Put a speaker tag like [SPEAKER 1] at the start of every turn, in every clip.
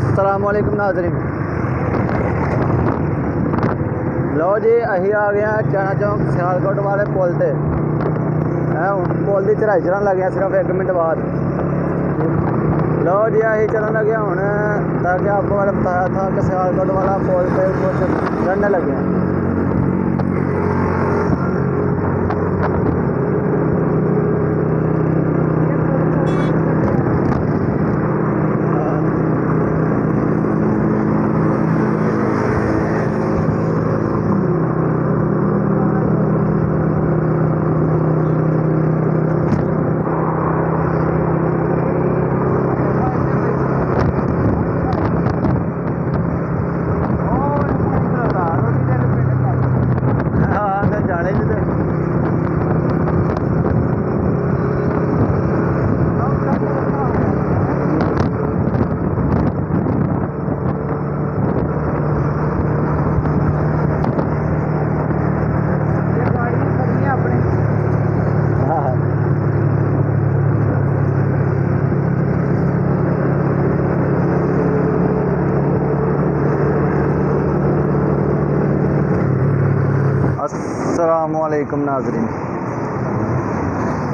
[SPEAKER 1] अस्सलाम वालेकुम नाज़रीन। लो जी अही आ गए हैं चाना चौक सियालकोट वाले पुल से। पुल की चढ़ाई चढ़न लगे सिर्फ 1 मिनट बाद। लो जी अही चलन लगे हूँ ताकि आपको मैंने बताया था कि सियालकोट वाला पुल पे चढ़ने लगे हैं। अस्सलामुअलैकुम नाज़रीन,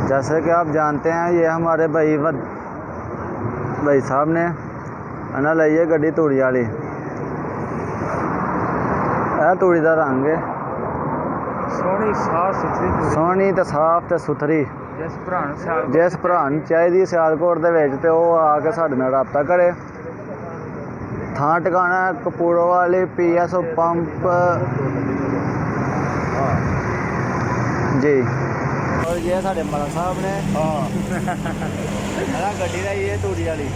[SPEAKER 1] जैसे कि आप जानते हैं ये हमारे भाई साहब ने ना लाइए गड्डी तूड़ी वाली। तूड़ी का रंग है
[SPEAKER 2] सोहनी साफ सुथरी
[SPEAKER 1] सोहनी तो साफ तो सुथरी।
[SPEAKER 2] जिस
[SPEAKER 1] भरा चाहिए सियालकोट दे विच ते ओह आके साडे नाल राबता करे। थां ठिकाना कपूर वाली PSO पंप जी। और ये साडे मलक साहब ने गड्डी लाई है तूड़ी वाली।